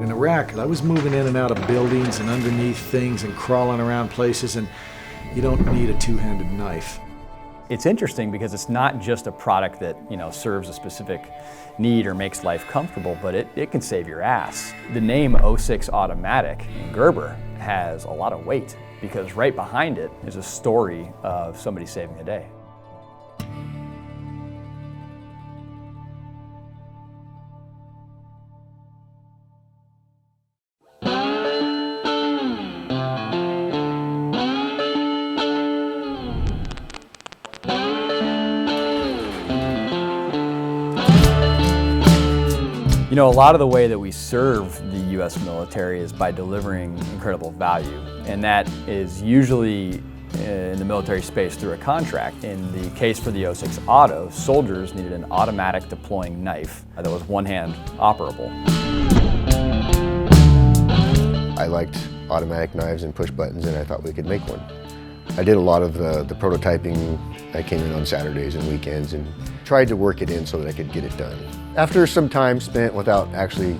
In Iraq, I was moving in and out of buildings and underneath things and crawling around places, and you don't need a two-handed knife. It's interesting because it's not just a product that, serves a specific need or makes life comfortable, but it can save your ass. The name 06 Automatic in Gerber has a lot of weight because right behind it is a story of somebody saving a day. A lot of the way that we serve the U.S. military is by delivering incredible value, and that is usually in the military space through a contract. In the case for the 06 Auto, soldiers needed an automatic deploying knife that was one-hand operable. I liked automatic knives and push buttons, and I thought we could make one. I did a lot of the prototyping. I came in on Saturdays and weekends and tried to work it in so that I could get it done. After some time spent without actually,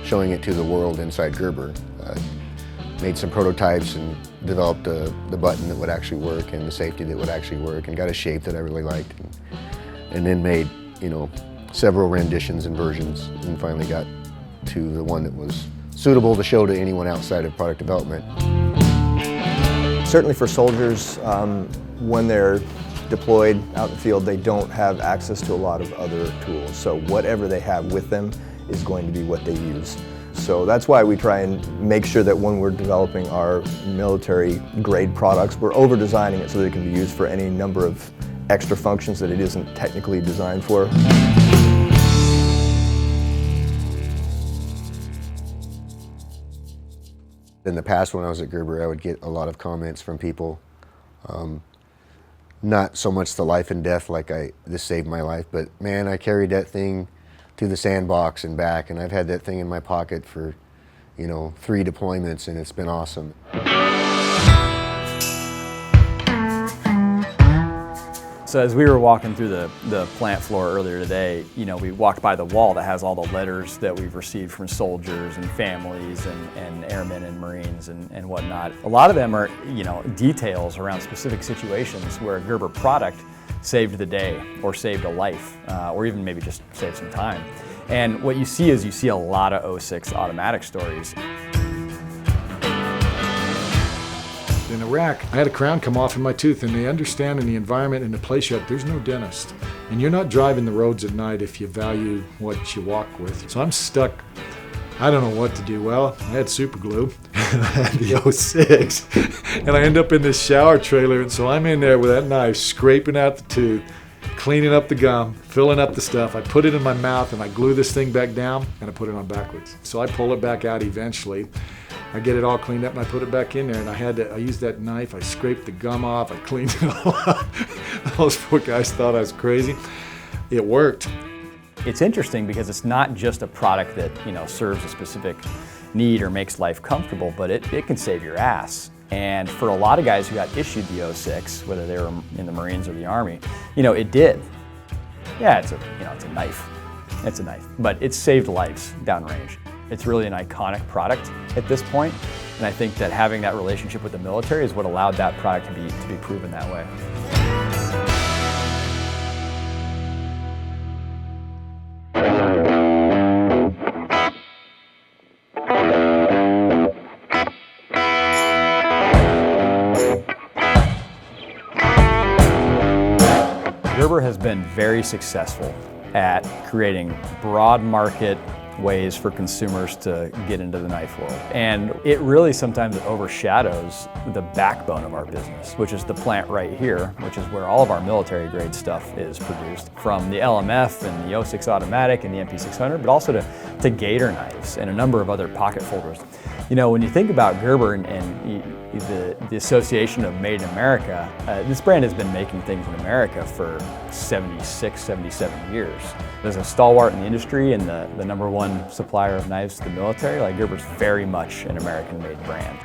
showing it to the world inside Gerber, made some prototypes and developed the button that would actually work and the safety that would actually work, and got a shape that I really liked, and then made, several renditions and versions, and finally got to the one that was suitable to show to anyone outside of product development. Certainly for soldiers, when they're deployed out in the field, they don't have access to a lot of other tools. So whatever they have with them is going to be what they use. So that's why we try and make sure that when we're developing our military grade products, we're over-designing it so that it can be used for any number of extra functions that it isn't technically designed for. In the past, when I was at Gerber, I would get a lot of comments from people. Not so much the life and death, like this saved my life, but man, I carried that thing to the sandbox and back, and I've had that thing in my pocket for, 3 deployments, and it's been awesome. So as we were walking through the plant floor earlier today, we walked by the wall that has all the letters that we've received from soldiers and families and airmen and Marines and whatnot. A lot of them are, details around specific situations where a Gerber product saved the day or saved a life or even maybe just saved some time. And what you see is a lot of 06 automatic stories. In Iraq, I had a crown come off in my tooth, and they understand in the environment and the place you're at, there's no dentist. And you're not driving the roads at night if you value what you walk with. So I'm stuck. I don't know what to do. Well, I had super glue, and I had the 06, and I end up in this shower trailer, and so I'm in there with that knife, scraping out the tooth, cleaning up the gum, filling up the stuff. I put it in my mouth, and I glue this thing back down, and I put it on backwards. So I pull it back out eventually. I get it all cleaned up and I put it back in there, and I used that knife, I scraped the gum off, I cleaned it all up. Those poor guys thought I was crazy. It worked. It's interesting because it's not just a product that, serves a specific need or makes life comfortable, but it can save your ass. And for a lot of guys who got issued the 06, whether they were in the Marines or the Army, it did. Yeah, it's a knife. It's a knife, but it saved lives downrange. It's really an iconic product at this point, and I think that having that relationship with the military is what allowed that product to be proven that way. Gerber has been very successful at creating broad market ways for consumers to get into the knife world. And it really sometimes overshadows the backbone of our business, which is the plant right here, which is where all of our military grade stuff is produced, from the LMF and the 06 Automatic and the MP600, but also to gator knives and a number of other pocket folders. When you think about Gerber and the association of Made in America, this brand has been making things in America for 76, 77 years. As a stalwart in the industry and the number one supplier of knives to the military, Gerber's very much an American-made brand.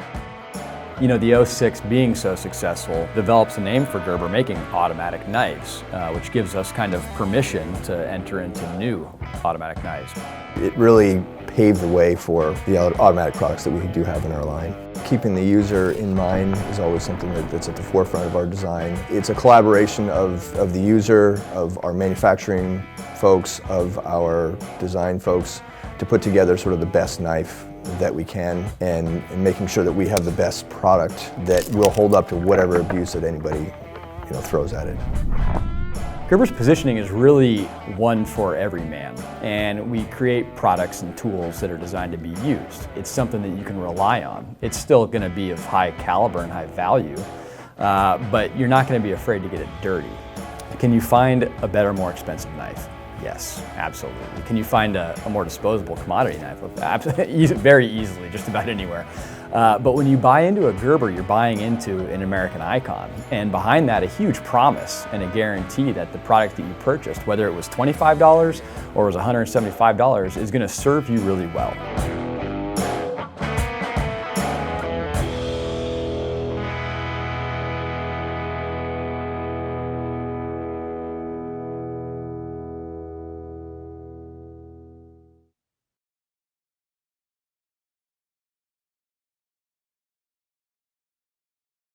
You know, the 06 being so successful develops a name for Gerber making automatic knives, which gives us kind of permission to enter into new automatic knives. It really paved the way for the automatic products that we do have in our line. Keeping the user in mind is always something that's at the forefront of our design. It's a collaboration of the user, of our manufacturing folks, of our design folks to put together sort of the best knife that we can and making sure that we have the best product that will hold up to whatever abuse that anybody throws at it. Gerber's positioning is really one for every man, and we create products and tools that are designed to be used. It's something that you can rely on. It's still going to be of high caliber and high value, but you're not going to be afraid to get it dirty. Can you find a better, more expensive knife? Yes, absolutely. Can you find a more disposable commodity knife? Very easily, just about anywhere. But when you buy into a Gerber, you're buying into an American icon. And behind that, a huge promise and a guarantee that the product that you purchased, whether it was $25 or was $175, is going to serve you really well.